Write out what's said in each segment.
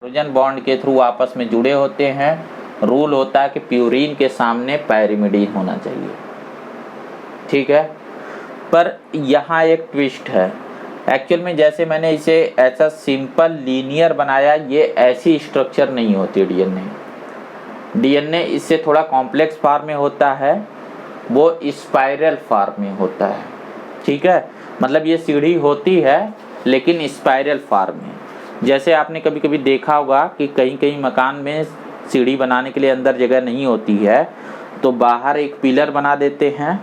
Hydrogen bond के through आपस में जुड़े होते हैं। रूल होता है कि प्यूरीन के सामने पायरिमिडीन होना चाहिए, ठीक है। पर यहाँ एक ट्विस्ट है। एक्चुअल में जैसे मैंने इसे ऐसा सिंपल लीनियर बनाया, ये ऐसी स्ट्रक्चर नहीं होती डीएनए इससे थोड़ा कॉम्प्लेक्स फॉर्म में होता है, वो स्पाइरल फॉर्म में होता है, ठीक है। मतलब ये सीढ़ी होती है लेकिन स्पाइरल फॉर्म में। जैसे आपने कभी कभी देखा होगा कि कहीं कहीं मकान में सीढ़ी बनाने के लिए अंदर जगह नहीं होती है, तो बाहर एक पिलर बना देते हैं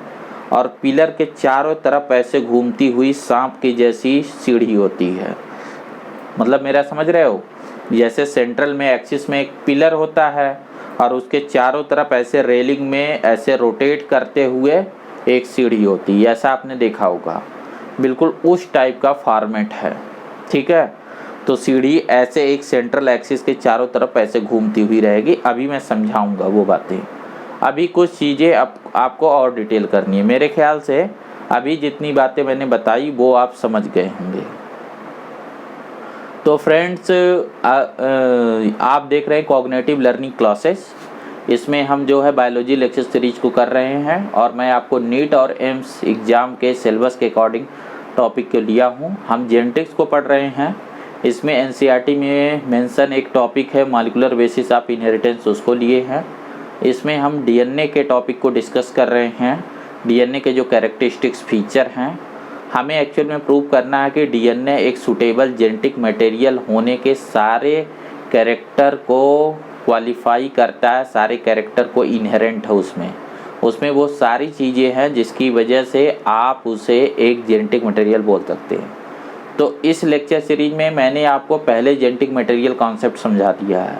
और पिलर के चारों तरफ ऐसे घूमती हुई सांप की जैसी सीढ़ी होती है। मतलब मेरा समझ रहे हो? जैसे सेंट्रल में एक्सिस में एक पिलर होता है और उसके चारों तरफ ऐसे रेलिंग में ऐसे रोटेट करते हुए एक सीढ़ी होती है, ऐसा आपने देखा होगा। बिल्कुल उस टाइप का फॉर्मेट है, ठीक है। तो सीढ़ी ऐसे एक सेंट्रल एक्सिस के चारों तरफ ऐसे घूमती हुई रहेगी। अभी मैं समझाऊंगा वो बातें। अभी कुछ चीज़ें आपको और डिटेल करनी है। मेरे ख्याल से अभी जितनी बातें मैंने बताई वो आप समझ गए होंगे। तो फ्रेंड्स, आप देख रहे हैं कॉग्निटिव लर्निंग क्लासेस। इसमें हम जो है बायोलॉजी लेक्चर सीरीज को कर रहे हैं और मैं आपको नीट और एम्स एग्ज़ाम के सिलेबस के अकॉर्डिंग टॉपिक को लिया हूँ। हम जेनेटिक्स को पढ़ रहे हैं। इसमें एनसीईआरटी में मेंशन एक टॉपिक है मॉलिक्यूलर बेसिस ऑफ इनहेरिटेंस, उसको लिए हैं। इसमें हम डीएनए के टॉपिक को डिस्कस कर रहे हैं। डीएनए के जो कैरेक्टरिस्टिक्स फीचर हैं, हमें एक्चुअल में प्रूव करना है कि डीएनए एक सूटेबल जेनेटिक मटेरियल होने के सारे कैरेक्टर को क्वालिफाई करता है, सारे कैरेक्टर को इनहेरेंट है उसमें वो सारी चीज़ें हैं जिसकी वजह से आप उसे एक जेनेटिक मटेरियल बोल सकते हैं। तो इस लेक्चर सीरीज में मैंने आपको पहले जेनेटिक मटेरियल कॉन्सेप्ट समझा दिया है।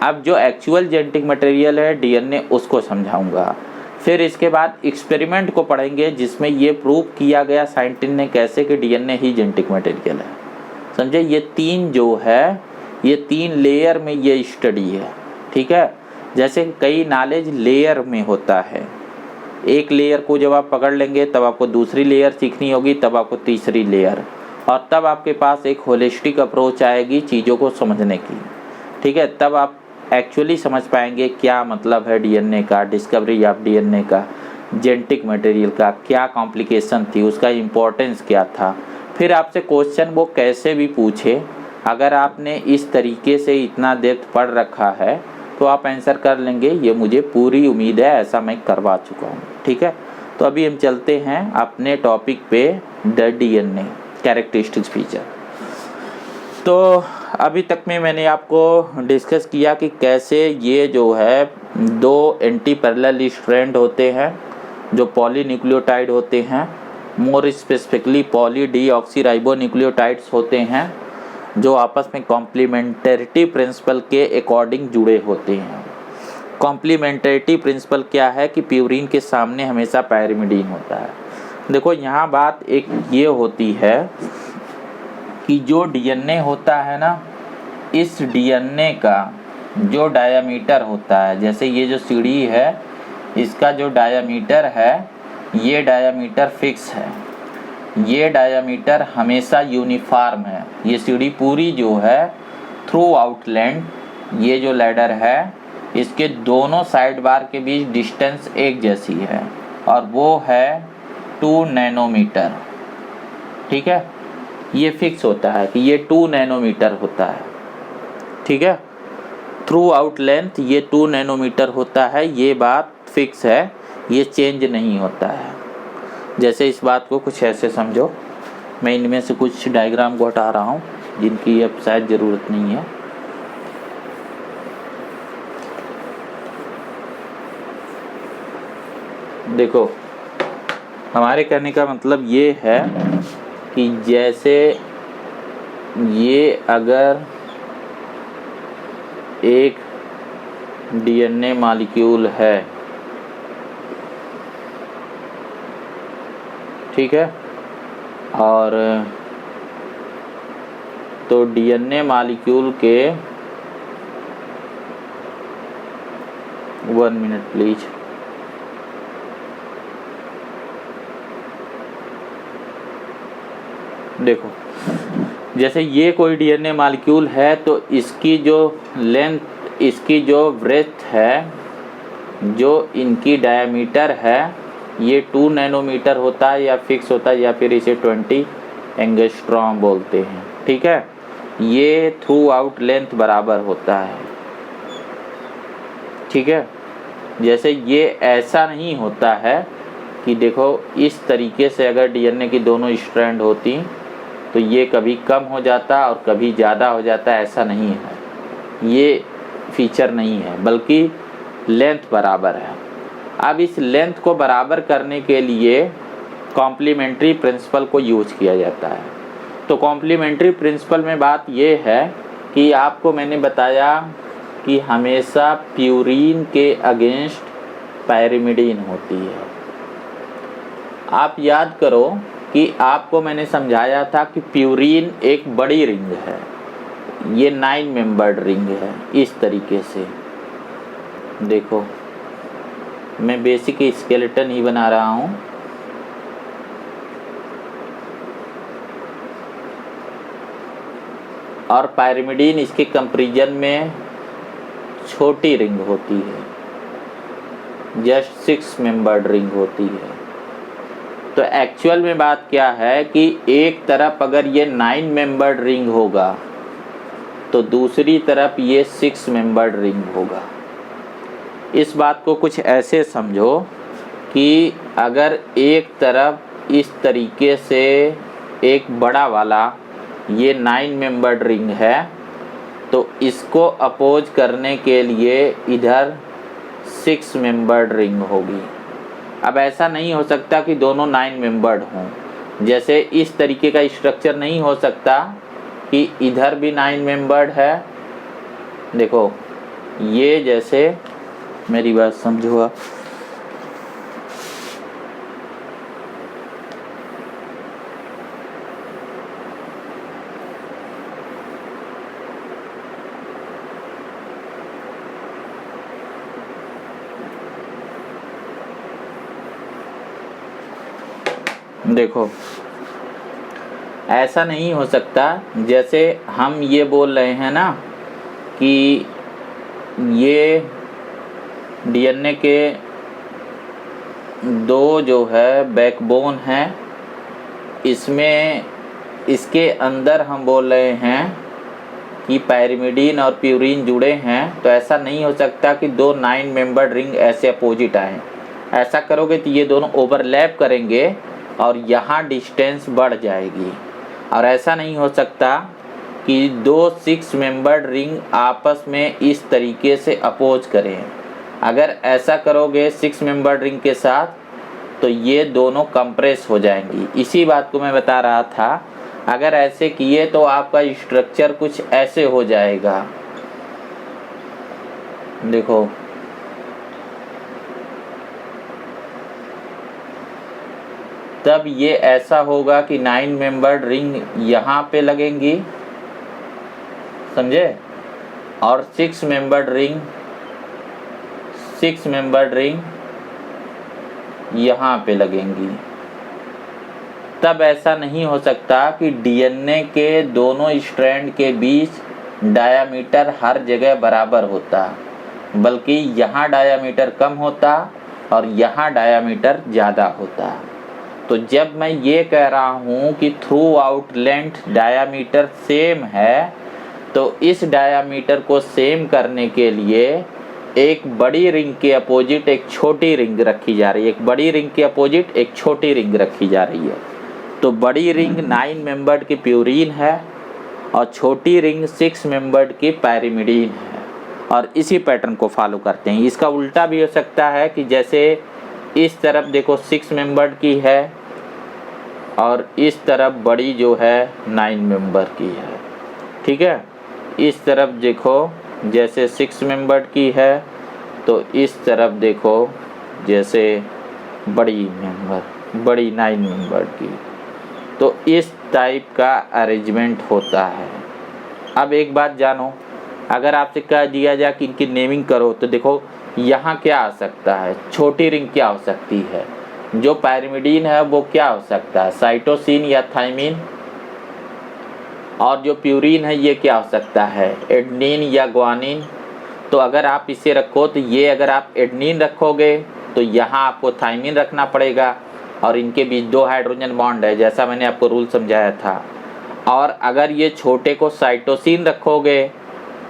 अब जो एक्चुअल जेनेटिक मटेरियल है डीएनए, उसको समझाऊंगा। फिर इसके बाद एक्सपेरिमेंट को पढ़ेंगे जिसमें ये प्रूव किया गया साइंटिस्ट ने कैसे कि डीएनए ही जेनेटिक मटेरियल है। समझे? ये तीन जो है, ये तीन लेयर में ये स्टडी है, ठीक है। जैसे कई नॉलेज लेयर में होता है, एक लेयर को जब आप पकड़ लेंगे तब आपको दूसरी लेयर सीखनी होगी, तब आपको तीसरी लेयर, और तब आपके पास एक होलिस्टिक अप्रोच आएगी चीज़ों को समझने की, ठीक है। तब आप एक्चुअली समझ पाएंगे क्या मतलब है डीएनए का, डिस्कवरी ऑफ डीएनए का, जेनेटिक मटेरियल का क्या कॉम्प्लिकेशन थी, उसका इम्पोर्टेंस क्या था। फिर आपसे क्वेश्चन वो कैसे भी पूछे, अगर आपने इस तरीके से इतना डेप्थ पढ़ रखा है तो आप आंसर कर लेंगे, ये मुझे पूरी उम्मीद है, ऐसा मैं करवा चुका हूँ, ठीक है। तो अभी हम चलते हैं अपने टॉपिक पे, द डीएनए कैरेक्टरिस्टिक्स फीचर। तो अभी तक में मैंने आपको डिस्कस किया कि कैसे ये जो है दो एंटी पैरेलल स्ट्रैंड होते हैं जो पॉलीन्यूक्लियोटाइड होते हैं, मोर स्पेसिफिकली पॉली डीऑक्सीराइबोन्यूक्लियोटाइड्स होते हैं जो आपस में कॉम्प्लीमेंटरिटी प्रिंसिपल के अकॉर्डिंग जुड़े होते हैं। कॉम्प्लीमेंटरिटी प्रिंसिपल क्या है कि प्यूरीन के सामने हमेशा पायरिमिडीन होता है। देखो यहाँ बात एक ये होती है कि जो डीएनए होता है ना, इस डीएनए का जो डायामीटर होता है, जैसे ये जो सीढ़ी है इसका जो डायामीटर है, ये डायामीटर फिक्स है, ये डायामीटर हमेशा यूनिफॉर्म है। ये सीढ़ी पूरी जो है थ्रू आउट लेंथ, ये जो लैडर है इसके दोनों साइड बार के बीच डिस्टेंस एक जैसी है और वो है 2 नैनोमीटर, ठीक है। ये फिक्स होता है कि ये 2 नैनोमीटर होता है, ठीक है। थ्रू आउट लेंथ ये 2 नैनोमीटर होता है, ये बात फिक्स है, ये चेंज नहीं होता है। जैसे इस बात को कुछ ऐसे समझो, मैं इनमें से कुछ डायग्राम को हटा रहा हूँ जिनकी अब शायद ज़रूरत नहीं है। देखो, हमारे कहने का मतलब ये है कि जैसे ये अगर एक डीएनए मॉलिक्यूल है, ठीक है, और तो डीएनए मॉलिक्यूल के 1 मिनट प्लीज। देखो, जैसे ये कोई डीएनए मॉलिक्यूल है तो इसकी जो लेंथ, इसकी जो ब्रेथ है, जो इनकी डायमीटर है, ये 2 नैनोमीटर होता है या फिक्स होता है, या फिर इसे 20 एंगस्ट्रॉम बोलते हैं। ठीक है, ये थ्रू आउट लेंथ बराबर होता है। ठीक है, जैसे ये ऐसा नहीं होता है कि देखो इस तरीके से अगर डीएनए की दोनों स्ट्रैंड होती तो ये कभी कम हो जाता और कभी ज़्यादा हो जाता, ऐसा नहीं है, ये फीचर नहीं है, बल्कि लेंथ बराबर है। अब इस लेंथ को बराबर करने के लिए कॉम्प्लीमेंट्री प्रिंसिपल को यूज किया जाता है। तो कॉम्प्लीमेंट्री प्रिंसिपल में बात ये है कि आपको मैंने बताया कि हमेशा प्यूरीन के अगेंस्ट पायरिमिडीन होती है। आप याद करो कि आपको मैंने समझाया था कि प्यूरीन एक बड़ी रिंग है, ये 9 मेंबर्ड रिंग है। इस तरीके से देखो, मैं बेसिक स्केलेटन ही बना रहा हूँ। और पायरिमिडीन इसके कंपैरिजन में छोटी रिंग होती है, जस्ट 6 मेंबर्ड रिंग होती है। तो एक्चुअल में बात क्या है कि एक तरफ अगर ये 9 मेंबर्ड रिंग होगा तो दूसरी तरफ ये 6 मेंबर्ड रिंग होगा। इस बात को कुछ ऐसे समझो कि अगर एक तरफ इस तरीके से एक बड़ा वाला ये 9 मेंबर्ड रिंग है तो इसको अपोज करने के लिए इधर 6 मेंबर्ड रिंग होगी। अब ऐसा नहीं हो सकता कि दोनों 9 मेंबर्ड हों। जैसे इस तरीके का स्ट्रक्चर नहीं हो सकता कि इधर भी 9 मेंबर्ड है। देखो ये, जैसे मेरी बात समझो आप, देखो ऐसा नहीं हो सकता। जैसे हम ये बोल रहे हैं ना कि ये डीएनए के 2 जो है बैकबोन है, इसमें इसके अंदर हम बोल रहे हैं कि पायरिमिडीन और प्यूरीन जुड़े हैं। तो ऐसा नहीं हो सकता कि 2 9 मेंबर्ड रिंग ऐसे अपोजिट आए। ऐसा करोगे तो ये दोनों ओवरलैप करेंगे और यहाँ डिस्टेंस बढ़ जाएगी। और ऐसा नहीं हो सकता कि 2 6 मेंबर्ड रिंग आपस में इस तरीके से अपोज करें। अगर ऐसा करोगे 6 मेंबर्ड रिंग के साथ तो ये दोनों कंप्रेस हो जाएंगी। इसी बात को मैं बता रहा था, अगर ऐसे किए तो आपका स्ट्रक्चर कुछ ऐसे हो जाएगा। देखो तब ये ऐसा होगा कि 9 मेंबर्ड रिंग यहाँ पे लगेंगी, समझे, और 6 मेंबर्ड रिंग यहाँ पे लगेंगी। तब ऐसा नहीं हो सकता कि डीएनए के दोनों स्ट्रैंड के बीच डायामीटर हर जगह बराबर होता, बल्कि यहाँ डायामीटर कम होता और यहाँ डायामीटर ज़्यादा होता। तो जब मैं ये कह रहा हूँ कि through out length diameter same है, तो इस डायामीटर को सेम करने के लिए एक बड़ी रिंग के अपोजिट एक छोटी रिंग रखी जा रही है, एक बड़ी रिंग के अपोजिट एक छोटी रिंग रखी जा रही है। तो बड़ी रिंग 9 मेंबर्ड की प्यूरीन है और छोटी रिंग 6 मेंबर्ड की पायरिमिडीन है। और इसी पैटर्न को फॉलो करते हैं। इसका उल्टा भी हो सकता है कि जैसे इस तरफ देखो 6 मेंबर्ड की है और इस तरफ बड़ी जो है 9 मेंबर की है। ठीक है, इस तरफ देखो जैसे 6 मेंबर्ड की है तो इस तरफ देखो जैसे बड़ी 9 मेंबर्ड की। तो इस टाइप का अरेंजमेंट होता है। अब एक बात जानो, अगर आपसे कह दिया जाए कि इनकी नेमिंग करो तो देखो यहाँ क्या आ सकता है, छोटी रिंग क्या हो सकती है, जो पायरिमिडीन है वो क्या हो सकता है, साइटोसिन या थाइमिन, और जो प्यूरिन है ये क्या हो सकता है, एडेनिन या ग्वानिन। तो अगर आप इसे रखो तो ये अगर आप एडेनिन रखोगे तो यहाँ आपको थाइमिन रखना पड़ेगा और इनके बीच 2 हाइड्रोजन बॉन्ड है, जैसा मैंने आपको रूल समझाया था। और अगर ये छोटे को साइटोसिन रखोगे,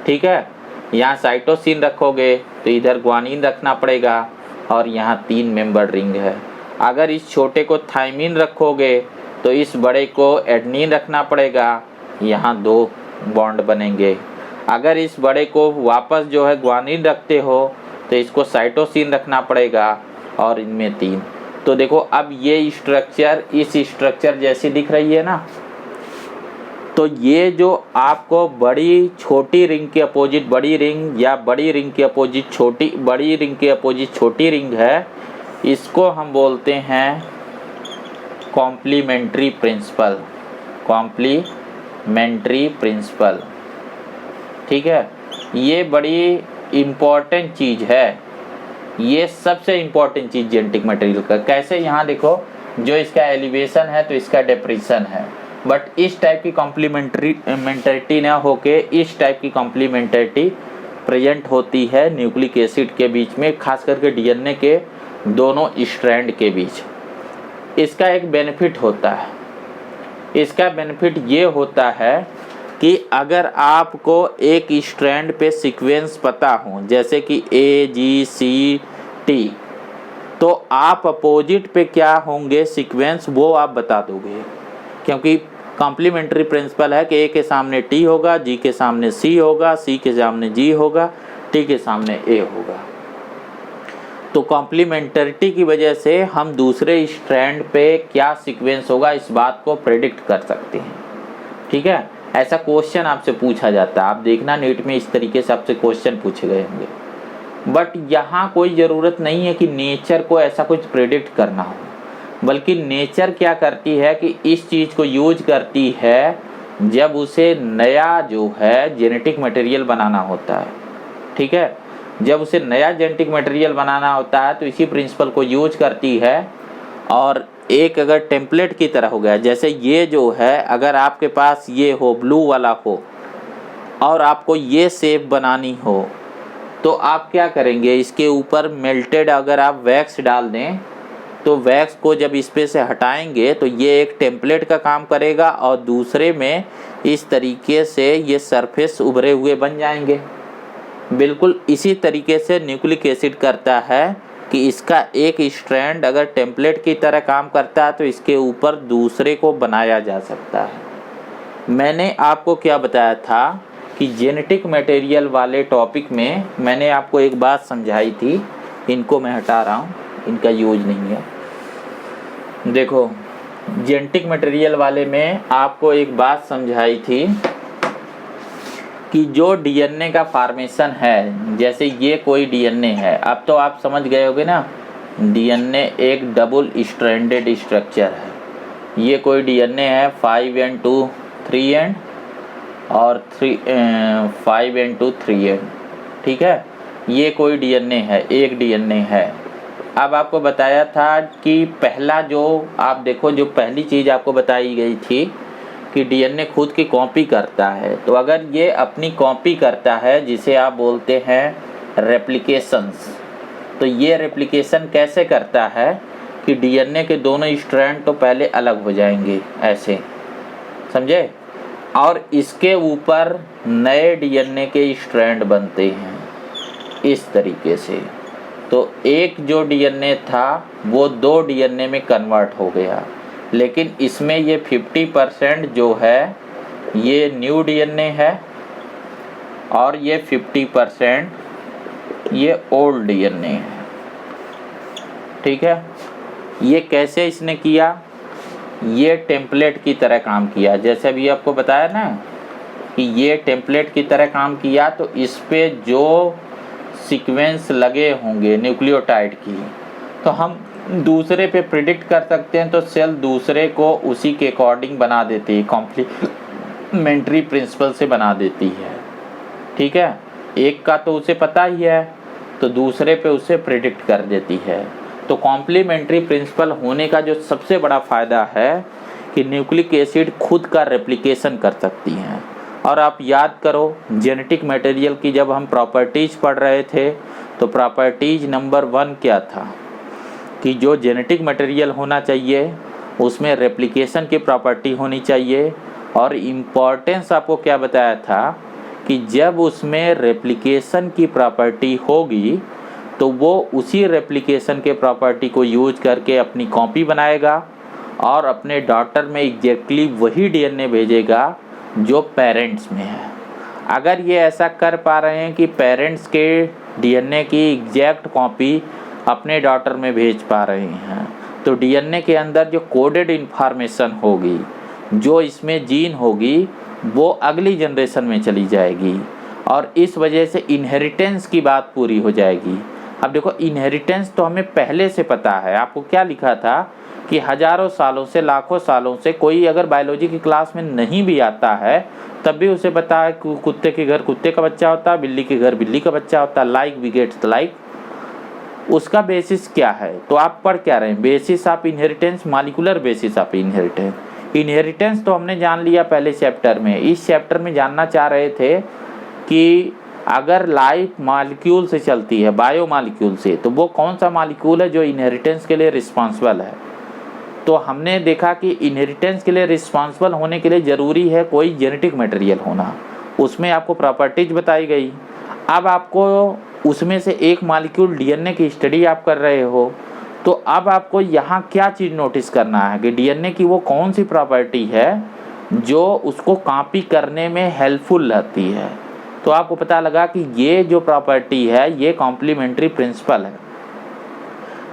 ठीक है, यहाँ साइटोसिन रखोगे तो इधर ग्वानिन रखना पड़ेगा और यहाँ 3 मेंबर रिंग है। अगर इस छोटे को थाइमिन रखोगे तो इस बड़े को एडेनिन रखना पड़ेगा, यहाँ 2 बॉन्ड बनेंगे। अगर इस बड़े को वापस जो है ग्वानिन रखते हो तो इसको साइटोसिन रखना पड़ेगा और इनमें 3। तो देखो अब ये स्ट्रक्चर इस स्ट्रक्चर जैसी दिख रही है ना। तो ये जो आपको बड़ी छोटी रिंग के अपोजिट बड़ी रिंग या बड़ी रिंग के अपोजिट छोटी बड़ी रिंग के अपोजिट छोटी रिंग है, इसको हम बोलते हैं कॉम्प्लीमेंट्री प्रिंसिपल। कॉम्प्लीमेंट्री प्रिंसिपल, ठीक है। ये बड़ी इम्पॉर्टेंट चीज़ है, ये सबसे इम्पॉर्टेंट चीज़ जेनेटिक मटेरियल का। कैसे, यहाँ देखो जो इसका एलिवेशन है तो इसका डिप्रेशन है, बट इस टाइप की कॉम्प्लीमेंटरिटी ना होके इस टाइप की कॉम्प्लीमेंटरिटी प्रेजेंट होती है न्यूक्लिक एसिड के बीच में, खास करके डीएनए के दोनों स्ट्रैंड के बीच। इसका एक बेनिफिट होता है, इसका बेनिफिट ये होता है कि अगर आपको एक स्ट्रैंड पे सीक्वेंस पता हो, जैसे कि AGCT, तो आप अपोजिट पे क्या होंगे सीक्वेंस वो आप बता दोगे, क्योंकि कॉम्प्लीमेंट्री प्रिंसिपल है कि A के सामने T होगा, G के सामने C होगा, C के सामने G होगा, T के सामने A होगा। तो कॉम्प्लीमेंटरिटी की वजह से हम दूसरे स्ट्रैंड पे क्या सीक्वेंस होगा इस बात को प्रेडिक्ट कर सकते हैं, ठीक है। ऐसा क्वेश्चन आपसे पूछा जाता है, आप देखना नीट में इस तरीके से आपसे क्वेश्चन पूछे गए होंगे। बट यहाँ कोई ज़रूरत नहीं है कि नेचर को ऐसा कुछ प्रेडिक्ट करना हो, बल्कि नेचर क्या करती है कि इस चीज़ को यूज करती है जब उसे नया जो है जेनेटिक मटेरियल बनाना होता है, ठीक है। जब उसे नया जेनेटिक मटेरियल बनाना होता है तो इसी प्रिंसिपल को यूज करती है। और एक अगर टेम्पलेट की तरह हो गया, जैसे ये जो है अगर आपके पास ये हो ब्लू वाला हो और आपको ये शेप बनानी हो तो आप क्या करेंगे, इसके ऊपर मेल्टेड अगर आप वैक्स डाल दें तो वैक्स को जब इस पे से हटाएंगे तो ये एक टेम्पलेट का काम करेगा और दूसरे में इस तरीके से ये सरफेस उभरे हुए बन जाएंगे। बिल्कुल इसी तरीके से न्यूक्लिक एसिड करता है कि इसका एक स्ट्रैंड अगर टेम्पलेट की तरह काम करता है तो इसके ऊपर दूसरे को बनाया जा सकता है। मैंने आपको क्या बताया था कि जेनेटिक मटेरियल वाले टॉपिक में मैंने आपको एक बात समझाई थी, इनको मैं हटा रहा हूँ, इनका यूज नहीं है। देखो जेनेटिक मटेरियल वाले में आपको एक बात समझाई थी कि जो डीएनए का फॉर्मेशन है, जैसे ये कोई डीएनए है, अब तो आप समझ गए होगे ना, डीएनए एक डबल स्ट्रैंडेड स्ट्रक्चर है। ये कोई डीएनए है 5n2 3n और 5n2 3n, ठीक है। ये कोई डीएनए है, एक डीएनए है। अब आपको बताया था कि पहला जो आप देखो, जो पहली चीज़ आपको बताई गई थी कि डीएनए खुद की कॉपी करता है। तो अगर ये अपनी कॉपी करता है जिसे आप बोलते हैं रेप्लिकेशंस, तो ये रेप्लिकेशन कैसे करता है कि डीएनए के दोनों स्ट्रैंड तो पहले अलग हो जाएंगे ऐसे, समझे, और इसके ऊपर नए डीएनए के स्ट्रैंड बनते हैं इस तरीके से। तो एक जो डीएनए था वो 2 डीएनए में कन्वर्ट हो गया, लेकिन इसमें ये 50% जो है ये न्यू डीएनए है और ये 50% ये ओल्ड डीएनए है, ठीक है। ये कैसे इसने किया, ये टेम्पलेट की तरह काम किया, जैसे अभी आपको बताया ना कि ये टेम्पलेट की तरह काम किया। तो इस पे जो सीक्वेंस लगे होंगे न्यूक्लियोटाइड की, तो हम दूसरे पे प्रिडिक्ट कर सकते हैं, तो सेल दूसरे को उसी के अकॉर्डिंग बना देती है, कॉम्प्लीमेंट्री प्रिंसिपल से बना देती है, ठीक है। एक का तो उसे पता ही है तो दूसरे पे उसे प्रिडिक्ट कर देती है। तो कॉम्प्लीमेंट्री प्रिंसिपल होने का जो सबसे बड़ा फ़ायदा है कि न्यूक्लिक एसिड खुद का रेप्लिकेशन कर सकती हैं। और आप याद करो जेनेटिक मटेरियल की जब हम प्रॉपर्टीज़ पढ़ रहे थे तो प्रॉपर्टीज़ नंबर 1 क्या था कि जो जेनेटिक मटेरियल होना चाहिए उसमें रेप्लिकेशन की प्रॉपर्टी होनी चाहिए। और इम्पॉर्टेंस आपको क्या बताया था कि जब उसमें रेप्लिकेशन की प्रॉपर्टी होगी तो वो उसी रेप्लिकेशन के प्रॉपर्टी को यूज करके अपनी कॉपी बनाएगा और अपने डॉटर में एग्जैक्टली वही डीएनए भेजेगा जो पेरेंट्स में है। अगर ये ऐसा कर पा रहे हैं कि पेरेंट्स के डीएनए की एग्जैक्ट कॉपी अपने डॉटर में भेज पा रहे हैं तो डीएनए के अंदर जो कोडेड इन्फॉर्मेशन होगी, जो इसमें जीन होगी, वो अगली जनरेशन में चली जाएगी और इस वजह से इनहेरिटेंस की बात पूरी हो जाएगी। अब देखो इनहेरिटेंस तो हमें पहले से पता है। आपको क्या लिखा था कि हज़ारों सालों से, लाखों सालों से कोई अगर बायोलॉजी की क्लास में नहीं भी आता है तब भी उसे पता है कि कुत्ते के घर कुत्ते का बच्चा होता है, बिल्ली के घर बिल्ली का बच्चा होता है, लाइक बिगेट्स लाइक। उसका बेसिस क्या है? तो आप पढ़ क्या रहे हैं? Basis of inheritance, molecular basis of inheritance. Inheritance तो हमने जान लिया पहले चैप्टर में। इस चैप्टर में जानना चाह रहे थे कि अगर लाइफ मॉलिक्यूल से चलती है, बायो मॉलिक्यूल से, तो वो कौन सा मॉलिक्यूल है जो इनहेरिटेंस के लिए रिस्पॉन्सिबल है। तो हमने देखा कि इनहेरिटेंस के लिए रिस्पॉन्सिबल होने के लिए ज़रूरी है कोई जेनेटिक मटेरियल होना। उसमें आपको प्रॉपर्टीज बताई गई। अब आपको उसमें से एक मॉलिक्यूल डीएनए की स्टडी आप कर रहे हो तो अब आपको यहाँ क्या चीज़ नोटिस करना है कि डीएनए की वो कौन सी प्रॉपर्टी है जो उसको कॉपी करने में हेल्पफुल रहती है। तो आपको पता लगा कि ये जो प्रॉपर्टी है ये कॉम्प्लीमेंट्री प्रिंसिपल है,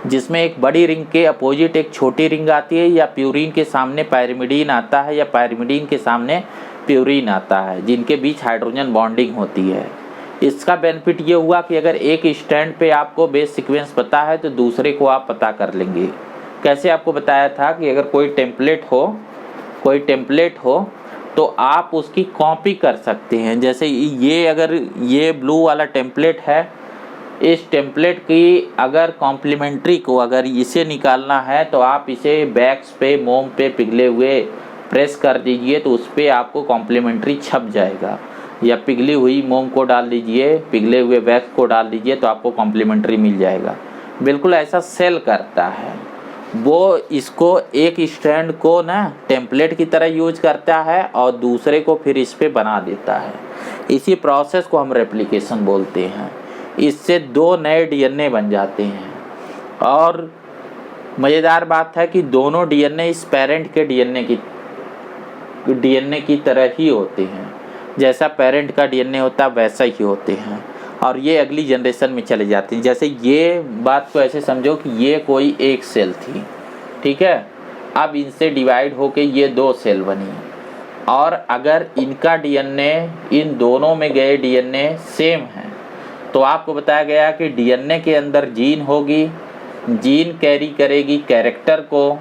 जिसमें एक बड़ी रिंग के अपोजिट एक छोटी रिंग आती है, या प्यूरिन के सामने पायरिमिडीन आता है, या पायरिमिडीन के सामने प्यूरिन आता है, जिनके बीच हाइड्रोजन बॉन्डिंग होती है। इसका बेनिफिट ये हुआ कि अगर एक स्टैंड पे आपको बेस सीक्वेंस पता है तो दूसरे को आप पता कर लेंगे। कैसे? आपको बताया था कि अगर कोई टेम्पलेट हो तो आप उसकी कॉपी कर सकते हैं। जैसे ये अगर ये ब्लू वाला टेम्पलेट है, इस टेम्पलेट की अगर कॉम्प्लीमेंट्री को अगर इसे निकालना है तो आप इसे बैक्स पे मोम पे पिघले हुए प्रेस कर दीजिए तो उस पर आपको कॉम्प्लीमेंट्री छप जाएगा, या पिघली हुई मोम को डाल दीजिए, पिघले हुए वैक्स को डाल दीजिए तो आपको कॉम्प्लीमेंट्री मिल जाएगा। बिल्कुल ऐसा सेल करता है वो। इसको एक स्टैंड को ना टेम्पलेट की तरह यूज करता है और दूसरे को फिर इस पे बना देता है। इसी प्रोसेस को हम रेप्लिकेशन बोलते हैं। इससे 2 नए डीएनए बन जाते हैं और मज़ेदार बात है कि दोनों डीएनए इस पेरेंट के डीएनए की तरह ही होते हैं। जैसा पेरेंट का डीएनए होता है वैसा ही होते हैं और ये अगली जनरेशन में चले जाते हैं। जैसे ये बात को ऐसे समझो कि ये कोई एक सेल थी, ठीक है, अब इनसे डिवाइड होके ये 2 सेल बनी और अगर इनका डीएनए इन दोनों में गए डीएनए सेम है तो आपको बताया गया कि डीएनए के अंदर जीन होगी, जीन कैरी करेगी कैरेक्टर को।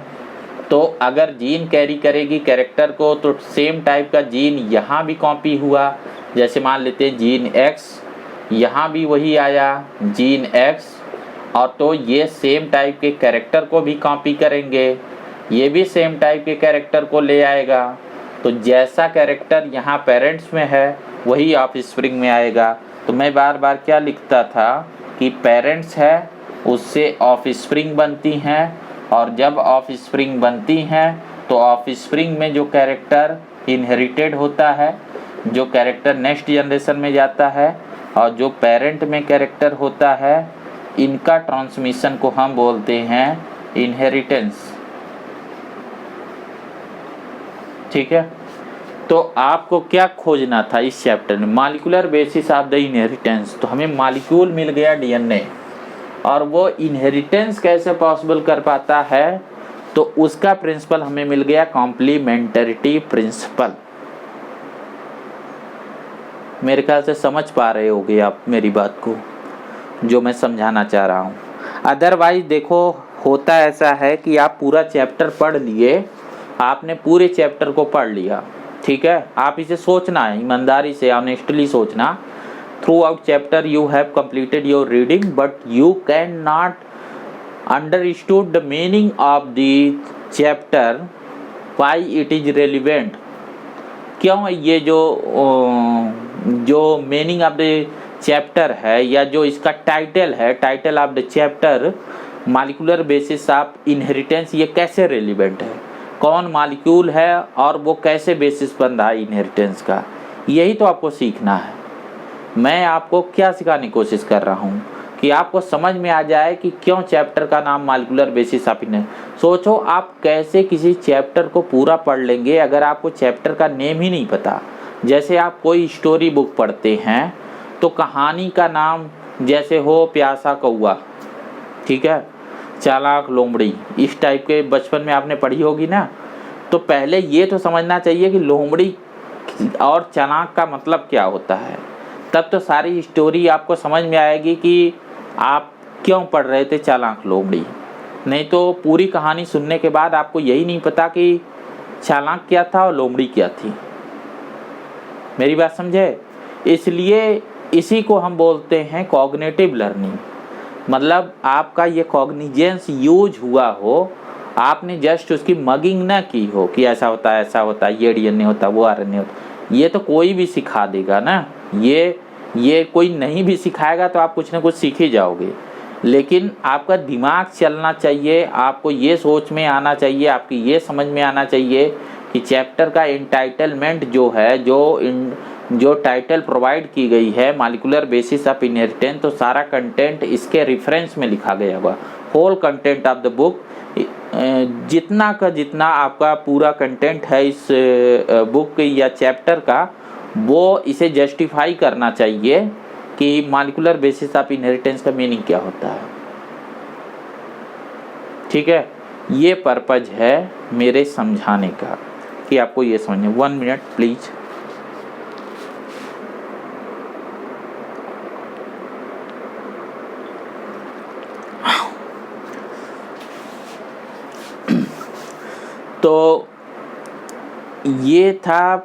तो अगर जीन कैरी करेगी कैरेक्टर को तो सेम टाइप का जीन यहाँ भी कॉपी हुआ। जैसे मान लेते हैं जीन एक्स, यहाँ भी वही आया जीन एक्स, और तो ये सेम टाइप के कैरेक्टर को भी कॉपी करेंगे, ये भी सेम टाइप के कैरेक्टर को ले आएगा। तो जैसा कैरेक्टर यहाँ पेरेंट्स में है वही ऑफस्प्रिंग में आएगा। तो मैं बार बार क्या लिखता था कि पेरेंट्स है उससे ऑफस्प्रिंग बनती हैं, और जब ऑफस्प्रिंग बनती हैं तो ऑफस्प्रिंग में जो कैरेक्टर इनहेरिटेड होता है, जो कैरेक्टर नेक्स्ट जनरेशन में जाता है, और जो पेरेंट में कैरेक्टर होता है, इनका ट्रांसमिशन को हम बोलते हैं इनहेरिटेंस। ठीक है, तो आपको क्या खोजना था इस चैप्टर में? Molecular basis of the inheritance. तो हमें मॉलिक्यूल मिल गया डीएनए, और वो इनहेरिटेंस कैसे पॉसिबल कर पाता है तो उसका प्रिंसिपल हमें मिल गया कॉम्प्लीमेंटरिटी प्रिंसिपल। मेरे ख्याल से समझ पा रहे होगे आप मेरी बात को, जो मैं समझाना चाह रहा हूँ। अदरवाइज देखो होता ऐसा है कि आप पूरा चैप्टर पढ़ लिए, आपने पूरे चैप्टर को पढ़ लिया, ठीक है, आप इसे सोचना है ईमानदारी से, ऑनेस्टली सोचना। Throughout chapter you have completed your reading, but you cannot understood the meaning of the chapter why it is relevant, क्यों ये जो मीनिंग ऑफ द चैप्टर है या जो इसका टाइटल है, title of the chapter molecular basis of inheritance, ये कैसे रेलिवेंट है, कौन मॉलिक्यूल है और वो कैसे बेसिस बन रहा है इनहेरिटेंस का, यही तो आपको सीखना है। मैं आपको क्या सिखाने की कोशिश कर रहा हूँ कि आपको समझ में आ जाए कि क्यों चैप्टर का नाम मॉलिक्यूलर बेसिस ऑफ इनहेरिटेंस। सोचो आप कैसे किसी चैप्टर को पूरा पढ़ लेंगे अगर आपको चैप्टर का नेम ही नहीं पता। जैसे आप कोई स्टोरी बुक पढ़ते हैं तो कहानी का नाम जैसे हो प्यासा कौआ, ठीक है, चालाक लोमड़ी, इस टाइप के बचपन में आपने पढ़ी होगी ना, तो पहले ये तो समझना चाहिए कि लोमड़ी और चालाक का मतलब क्या होता है, तब तो सारी स्टोरी आपको समझ में आएगी कि आप क्यों पढ़ रहे थे चालाक लोमड़ी। नहीं तो पूरी कहानी सुनने के बाद आपको यही नहीं पता कि चालाक क्या था और लोमड़ी क्या थी। मेरी बात समझे? इसलिए इसी को हम बोलते हैं कॉग्निटिव लर्निंग। मतलब आपका ये कॉग्निजेंस यूज हुआ हो, आपने जस्ट उसकी मगिंग ना की हो कि ऐसा होता है, ऐसा होता है, ये डीएनए होता है, वो आरएनए होता। ये तो कोई भी सिखा देगा ना, ये कोई नहीं भी सिखाएगा तो आप कुछ ना कुछ सीख ही जाओगे। लेकिन आपका दिमाग चलना चाहिए, आपको ये सोच में आना चाहिए, आपकी ये समझ में आना चाहिए कि चैप्टर का इंटाइटलमेंट जो है, जो टाइटल प्रोवाइड की गई है मॉलिक्यूलर बेसिस ऑफ इनहेरिटेंस, तो सारा कंटेंट इसके रेफरेंस में लिखा गया होगा। Whole content of the book, जितना का जितना आपका पूरा कंटेंट है इस बुक या चैप्टर का, वो इसे जस्टिफाई करना चाहिए कि मॉलिक्यूलर बेसिस ऑफ इनहेरिटेंस का मीनिंग क्या होता है। ठीक है, ये पर्पज है मेरे समझाने का कि आपको ये समझे। 1 मिनट प्लीज। तो ये था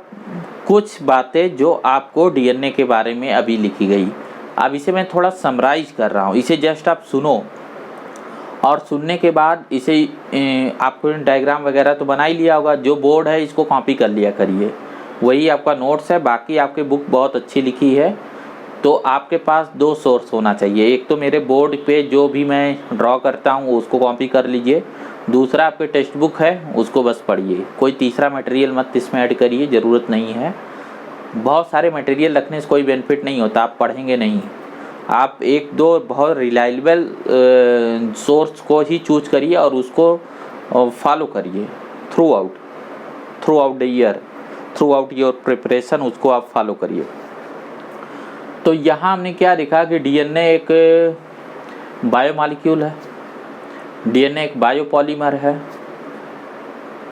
कुछ बातें जो आपको डीएनए के बारे में अभी लिखी गई। अब इसे मैं थोड़ा समराइज कर रहा हूँ, इसे जस्ट आप सुनो और सुनने के बाद इसे आपको डायग्राम वगैरह तो बना ही लिया होगा। जो बोर्ड है इसको कॉपी कर लिया करिए, वही आपका नोट्स है। बाकी आपकी बुक बहुत अच्छी लिखी है, तो आपके पास 2 सोर्स होना चाहिए। एक तो मेरे बोर्ड पे जो भी मैं ड्रॉ करता हूँ उसको कॉपी कर लीजिए, दूसरा आपके टेक्स्ट बुक है उसको बस पढ़िए। कोई तीसरा मटेरियल मत इसमें ऐड करिए, ज़रूरत नहीं है। बहुत सारे मटेरियल रखने से कोई बेनिफिट नहीं होता, आप पढ़ेंगे नहीं। आप 1-2 बहुत रिलायबल सोर्स को ही चूज करिए और उसको फॉलो करिए through out the year, through out your preparation, उसको आप फॉलो करिए। तो यहाँ हमने क्या देखा कि डीएनए एक बायोमॉलिक्यूल है, डीएनए एक बायोपॉलीमर है,